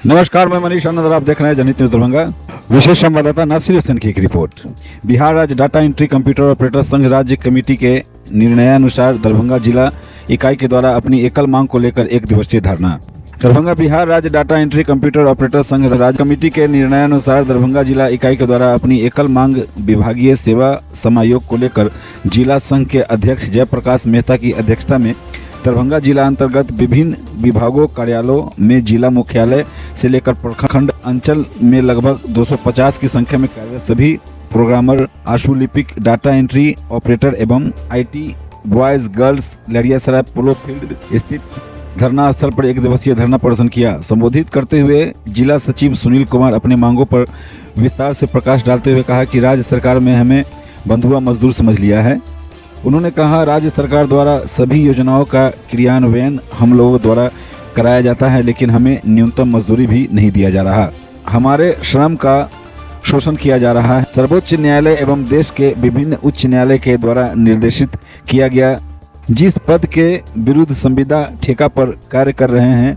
नमस्कार, मैं मनीष आनंद और आप देख रहे हैं जनहित न्यूज दरभंगा। विशेष संवाददाता नासिर हुसैन की एक रिपोर्ट। बिहार राज्य डाटा एंट्री कंप्यूटर ऑपरेटर संघ राज्य कमेटी के निर्णयानुसार दरभंगा जिला इकाई के द्वारा अपनी एकल मांग को लेकर एक दिवसीय धरना। दरभंगा बिहार राज्य डाटा एंट्री कंप्यूटर ऑपरेटर संघ राज्य कमेटी के निर्णयानुसार दरभंगा जिला इकाई के द्वारा अपनी एकल मांग विभागीय सेवा समायोग को लेकर जिला संघ के अध्यक्ष जयप्रकाश मेहता की अध्यक्षता में दरभंगा जिला अंतर्गत विभिन्न विभागों कार्यालयों में जिला मुख्यालय से लेकर प्रखंड अंचल में लगभग 250 की संख्या में कार्यरत सभी प्रोग्रामर, आशुलिपिक, डाटा एंट्री ऑपरेटर एवं IT boys girls Laheriasarai polo field स्थित धरना स्थल पर एक दिवसीय धरना प्रदर्शन किया। संबोधित करते हुए जिला सचिव सुनील कुमार अपने मांगों पर विस्तार से प्रकाश डालते हुए कहा कि राज्य सरकार में हमें बंधुआ मजदूर समझ लिया है। उन्होंने कहा, राज्य सरकार द्वारा सभी योजनाओं का क्रियान्वयन हम लोगों द्वारा कराया जाता है, लेकिन हमें न्यूनतम मजदूरी भी नहीं दिया जा रहा। हमारे श्रम का शोषण किया जा रहा है। सर्वोच्च न्यायालय एवं देश के विभिन्न उच्च न्यायालय के द्वारा निर्देशित किया गया जिस पद के विरुद्ध संविदा ठेका पर कार्य कर रहे हैं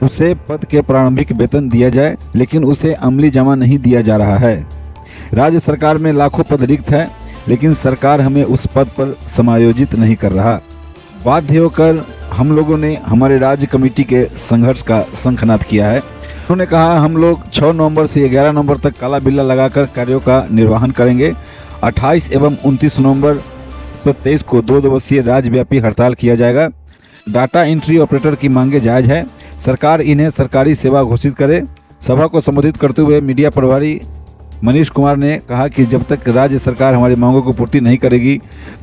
उसे पद के प्रारंभिक वेतन दिया जाए, लेकिन उसे अमली जमा नहीं दिया जा रहा है। राज्य सरकार में लाखों पद रिक्त है, लेकिन सरकार हमें उस पद पर समायोजित नहीं कर रहा। बाध्य होकर हम लोगों ने हमारे राज्य कमेटी के संघर्ष का शंखनाद किया है। उन्होंने कहा, हम लोग 6 नवंबर से 11 नवंबर तक काला बिल्ला लगाकर कार्यों का निर्वहन करेंगे। 28 एवं 29 नवंबर 23 को 2 दिवसीय राज्यव्यापी हड़ताल किया जाएगा। डाटा एंट्री ऑपरेटर की मांगे जायज है, सरकार इन्हें सरकारी सेवा घोषित करे। सभा को संबोधित करते हुए मीडिया प्रभारी मनीष कुमार ने कहा कि जब तक राज्य सरकार हमारी मांगों को पूर्ति नहीं करेगी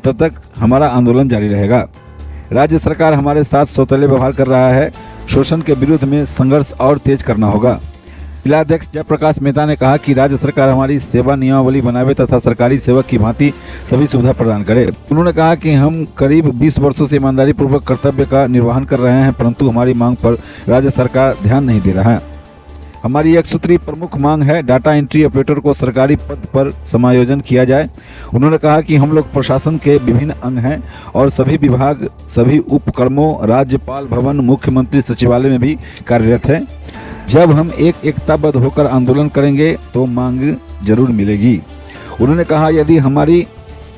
तब तक हमारा आंदोलन जारी रहेगा। राज्य सरकार हमारे साथ सौतेले व्यवहार कर रहा है। शोषण के विरुद्ध में संघर्ष और तेज करना होगा। जिलाध्यक्ष जयप्रकाश मेहता ने कहा कि राज्य सरकार हमारी सेवा नियमावली बनावे तथा सरकारी सेवक की भांति सभी सुविधा प्रदान करे। उन्होंने कहा कि हम करीब 20 वर्षों से ईमानदारी पूर्वक कर्तव्य का निर्वहन कर रहे हैं, परंतु हमारी मांग पर राज्य सरकार ध्यान नहीं दे रहा है। हमारी एक सूत्री प्रमुख मांग है, डाटा एंट्री ऑपरेटर को सरकारी पद पर समायोजन किया जाए। उन्होंने कहा कि हम लोग प्रशासन के विभिन्न अंग हैं और सभी विभाग, सभी उपक्रमों, राज्यपाल भवन, मुख्यमंत्री सचिवालय में भी कार्यरत हैं। जब हम एकताबद्ध होकर आंदोलन करेंगे तो मांग जरूर मिलेगी। उन्होंने कहा, यदि हमारी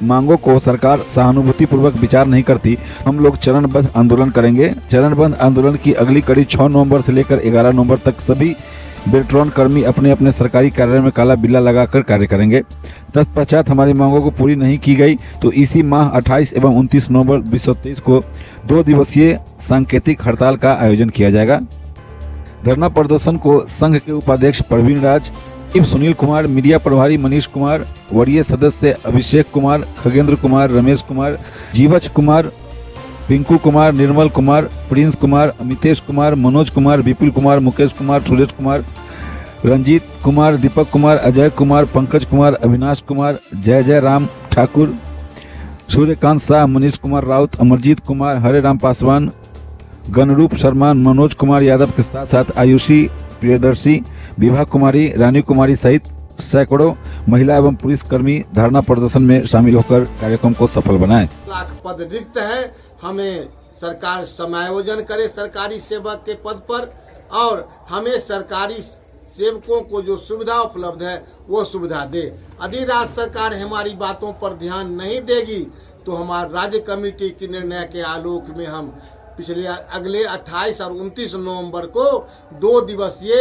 मांगों को सरकार सहानुभूतिपूर्वक विचार नहीं करती, हम लोग चरणबद्ध आंदोलन करेंगे। चरणबद्ध आंदोलन की अगली कड़ी 6 नवंबर से लेकर 11 नवंबर तक सभी बेल्ट्रॉन कर्मी अपने अपने सरकारी कार्यालय में काला बिल्ला लगाकर कार्य करेंगे। तत्पश्चात हमारी मांगों को पूरी नहीं की गई तो इसी माह 28 एवं 29 नवंबर 2023 को 2 दिवसीय सांकेतिक हड़ताल का आयोजन किया जाएगा। धरना प्रदर्शन को संघ के उपाध्यक्ष प्रवीण राज, सुनील कुमार, मीडिया प्रभारी मनीष कुमार, वरीय सदस्य अभिषेक कुमार, खगेंद्र कुमार, रमेश कुमार, जीवच कुमार, पिंकू कुमार, निर्मल कुमार, प्रिंस कुमार, अमितेश कुमार, मनोज कुमार, विपुल कुमार, मुकेश कुमार, सुरेश कुमार, रंजीत कुमार, दीपक कुमार, अजय कुमार, पंकज कुमार, अविनाश कुमार, जय राम ठाकुर, सूर्यकांत शाह, मनीष कुमार राउत, अमरजीत कुमार, हरे राम पासवान, गणरूप शर्मा, मनोज कुमार यादव के साथ साथ आयुषी प्रियदर्शी, विभा कुमारी, रानी कुमारी सहित सैकड़ों महिला एवं पुलिस कर्मी धरना प्रदर्शन में शामिल होकर कार्यक्रम को सफल बनाए। लाख पद रिक्त है, हमें सरकार समायोजन करे सरकारी सेवक के पद पर, और हमें सरकारी सेवकों को जो सुविधा उपलब्ध है वो सुविधा दे। यदि राज्य सरकार हमारी बातों पर ध्यान नहीं देगी तो हमारे राज्य कमेटी के निर्णय के आलोक में हम अगले 28 और 29 नवंबर को 2 दिवसीय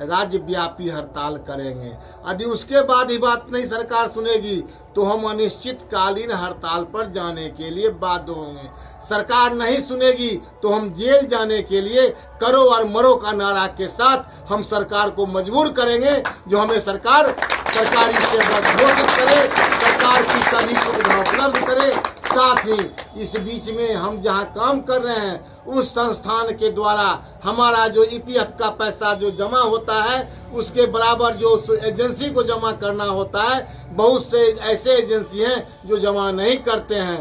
राज्यव्यापी हड़ताल करेंगे। यदि उसके बाद ही बात नहीं सरकार सुनेगी तो हम अनिश्चितकालीन हड़ताल पर जाने के लिए बाध्य होंगे। सरकार नहीं सुनेगी तो हम जेल जाने के लिए करो और मरो का नारा के साथ हम सरकार को मजबूर करेंगे, जो हमें सरकार सरकारी सेवा घोषित करे, सरकार की सभी सुविधा उपलब्ध करे। साथ ही इस बीच में हम जहां काम कर रहे हैं उस संस्थान के द्वारा हमारा जो ईपीएफ का पैसा जो जमा होता है उसके बराबर जो उस एजेंसी को जमा करना होता है, बहुत से ऐसे एजेंसी हैं जो जमा नहीं करते हैं।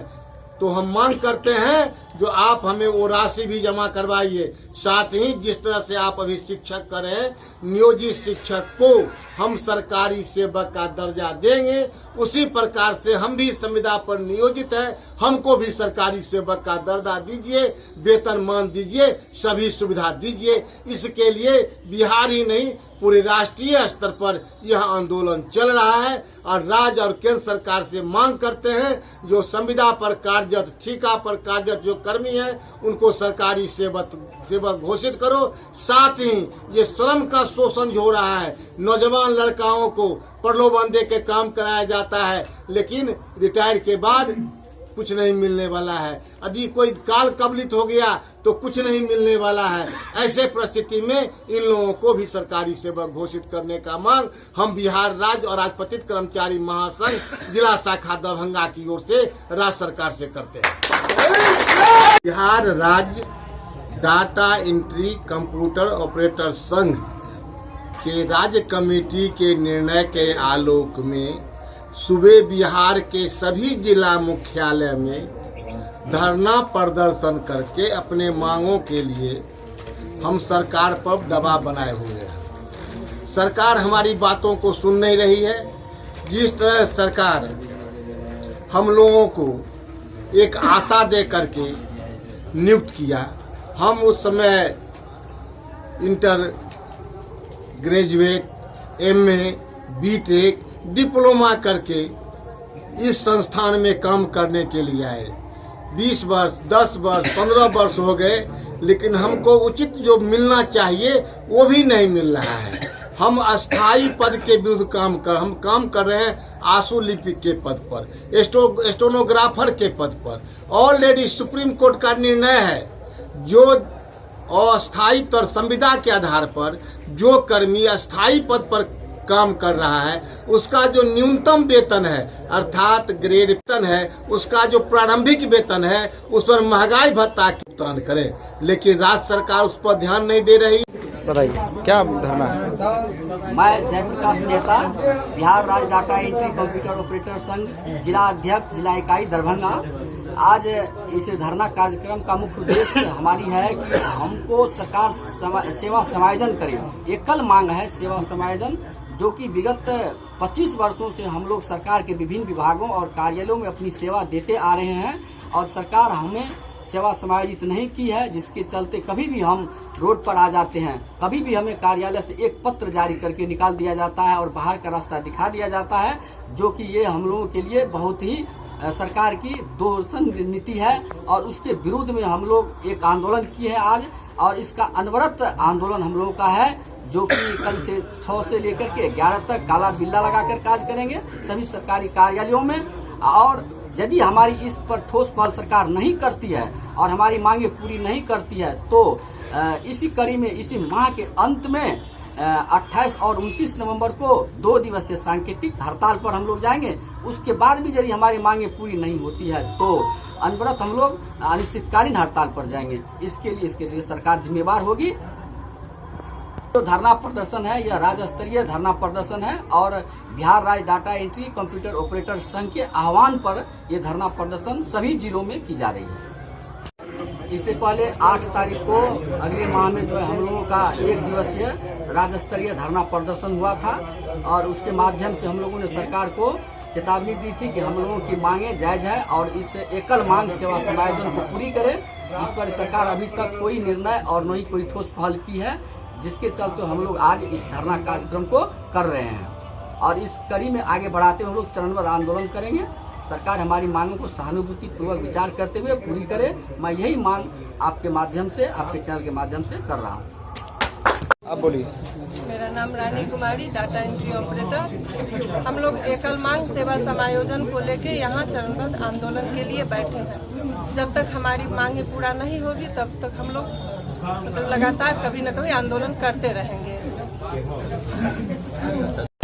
तो हम मांग करते हैं जो आप हमें वो राशि भी जमा करवाइए, साथ ही जिस तरह से आप अभी शिक्षक कर रहे हैं, नियोजित शिक्षक को हम सरकारी सेवक का दर्जा देंगे, उसी प्रकार से हम भी संविदा पर नियोजित हैं, हमको भी सरकारी सेवक का दर्जा दीजिए, वेतनमान दीजिए, सभी सुविधा दीजिए। इसके लिए बिहार ही नहीं पूरे राष्ट्रीय स्तर पर यह आंदोलन चल रहा है और राज्य और केंद्र सरकार से मांग करते हैं जो संविदा पर कार्यरत, ठेका पर कार्यरत जो कर्मी हैं उनको सरकारी सेवक घोषित करो। साथ ही ये श्रम का शोषण हो रहा है, नौजवान लड़काओं को प्रलोभन दे के काम कराया जाता है, लेकिन रिटायर के बाद कुछ नहीं मिलने वाला है। यदि कोई काल कबलित हो गया तो कुछ नहीं मिलने वाला है। ऐसे परिस्थिति में इन लोगों को भी सरकारी सेवक घोषित करने का मांग हम बिहार राज्य और राजपत्रित कर्मचारी महासंघ जिला शाखा दरभंगा की ओर से राज्य सरकार से करते हैं। बिहार राज्य डाटा एंट्री कंप्यूटर ऑपरेटर संघ के राज्य कमेटी के निर्णय के आलोक में सुबह बिहार के सभी जिला मुख्यालय में धरना प्रदर्शन करके अपने मांगों के लिए हम सरकार पर दबाव बनाए हुए हैं। सरकार हमारी बातों को सुन नहीं रही है। जिस तरह सरकार हम लोगों को एक आशा दे करके नियुक्त किया, हम उस समय inter graduate, MA, BTech, diploma करके इस संस्थान में काम करने के लिए आए। 20 वर्ष, 10 वर्ष, 15 वर्ष हो गए, लेकिन हमको उचित जो मिलना चाहिए वो भी नहीं मिल रहा है। हम अस्थाई पद के विरुद्ध हम काम कर रहे हैं, आशु लिपिक के पद पर, स्टेनोग्राफर के पद पर। ऑलरेडी सुप्रीम कोर्ट का निर्णय है जो अस्थायी तौर संविदा के आधार पर जो कर्मी अस्थायी पद पर काम कर रहा है उसका जो न्यूनतम वेतन है अर्थात ग्रेड वेतन है, उसका जो प्रारंभिक वेतन है उस पर महंगाई भत्ता की भुगतान करे, लेकिन राज्य सरकार उस पर ध्यान नहीं दे रही। बताइए क्या धरना है? मैं जयप्रकाश नेता, बिहार राज्य डाटा एंट्री कंप्यूटर ऑपरेटर संघ जिला अध्यक्ष, जिला इकाई दरभंगा। आज इस धरना कार्यक्रम का मुख्य उद्देश्य हमारी है कि हमको सरकार सेवा समायोजन करे। एकल मांग है सेवा समायोजन, जो कि विगत 25 वर्षों से हम लोग सरकार के विभिन्न विभागों और कार्यालयों में अपनी सेवा देते आ रहे हैं और सरकार हमें सेवा समायोजित नहीं की है, जिसके चलते कभी भी हम रोड पर आ जाते हैं, कभी भी हमें कार्यालय से एक पत्र जारी करके निकाल दिया जाता है और बाहर का रास्ता दिखा दिया जाता है, जो कि ये हम लोगों के लिए बहुत ही सरकार की दोषन नीति है और उसके विरुद्ध में हम लोग एक आंदोलन किए हैं आज। और इसका अनवरत आंदोलन हम लोगों का है, जो कि कल से 6 से लेकर के 11 तक काला बिल्ला लगाकर कार्य करेंगे सभी सरकारी कार्यालयों में। और यदि हमारी इस पर ठोस पहल सरकार नहीं करती है और हमारी मांगे पूरी नहीं करती है तो इसी कड़ी में इसी माह के अंत में 28 और 29 नवंबर को 2 दिवसीय सांकेतिक हड़ताल पर हम लोग जाएंगे। उसके बाद भी यदि हमारी मांगे पूरी नहीं होती है तो अनवरत हम लोग अनिश्चितकालीन हड़ताल पर जाएंगे। इसके लिए सरकार जिम्मेवार होगी। जो धरना प्रदर्शन है यह राज्य स्तरीय धरना प्रदर्शन है और बिहार राज्य डाटा एंट्री कंप्यूटर ऑपरेटर संघ के आह्वान पर यह धरना प्रदर्शन सभी जिलों में की जा रही है। इससे पहले 8 तारीख को अगले माह में जो है हम लोगों का 1 दिवसीय राज्य स्तरीय धरना प्रदर्शन हुआ था और उसके माध्यम से हम लोगों ने सरकार को चेतावनी दी थी कि हम लोगों की मांगे जायज है और इस एकल मांग सेवा समायोजन को पूरी करें। इस पर सरकार अभी तक कोई निर्णय और न ही कोई ठोस पहल की है, जिसके चलते हम लोग आज इस धरना कार्यक्रम को कर रहे हैं और इस कड़ी में आगे बढ़ाते हुए हम लोग चरणबद्ध आंदोलन करेंगे। सरकार हमारी मांगों को सहानुभूति पूर्वक विचार करते हुए पूरी करे। मैं यही मांग आपके माध्यम से, आपके चैनल के माध्यम से कर रहा हूँ। आप बोलिए। मेरा नाम Rani Kumari, data entry operator. हम लोग एकल मांग सेवा समायोजन को लेके यहाँ चरणबद्ध आंदोलन के लिए बैठे हैं। जब तक हमारी मांगे पूरा नहीं होगी तब तक हम लोग मतलब लगातार कभी न कभी आंदोलन करते रहेंगे।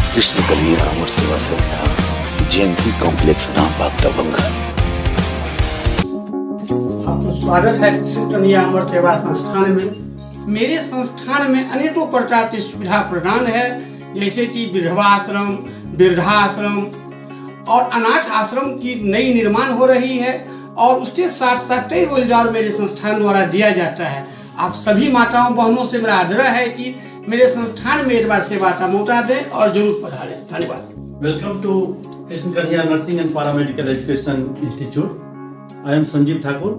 कृष्णकली अमर सेवा संस्था, जयंती कॉम्प्लेक्स, रामबाग, दरभंगा। आपका स्वागत है कृष्णकली अमर सेवा संस्थान में। मेरे संस्थान में अनेकों प्रकार की सुविधा प्रदान है, जैसे कि विधवा आश्रम, वृद्धाश्रम और अनाथ आश्रम की नई निर्माण हो रही है और उसके साथ साथ कई रोजगार मेरे संस्थान द्वारा दिया जाता है। आप सभी माताओं बहनों से मेरा आग्रह है कि मेरे संस्थान में एक बार सेवा का मौका दें और जरूर पधारें। धन्यवाद। Welcome to Krishna Kanhaiya Nursing and Paramedical Education Institute. I am Sanjeev Thakur.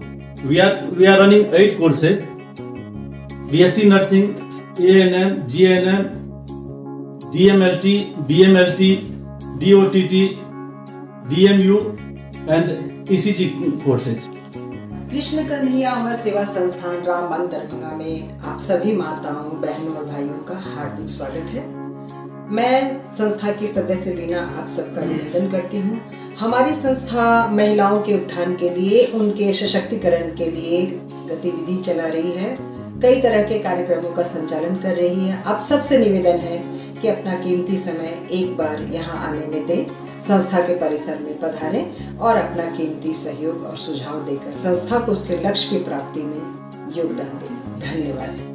We are running 8 courses: BSc Nursing, ANM, GNM, DMLT, BMLT, DOTT, DMU and ECG courses. Krishna Kanhaiya अमर सेवा संस्थान रामबाग दरभंगा में आप सभी माताओं, बहनों और भाइयों का हार्दिक स्वागत है। मैं संस्था की सदस्य बीना आप सबका अभिनंदन करती हूँ। हमारी संस्था महिलाओं के उत्थान के लिए, उनके सशक्तिकरण के लिए गतिविधि चला रही है। कई तरह के कार्यक्रमों का संचालन कर रही है। आप सबसे निवेदन है कि अपना कीमती समय एक बार यहाँ आने में दें, संस्था के परिसर में पधारें और अपना कीमती सहयोग और सुझाव देकर संस्था को उसके लक्ष्य की प्राप्ति में योगदान दें। धन्यवाद।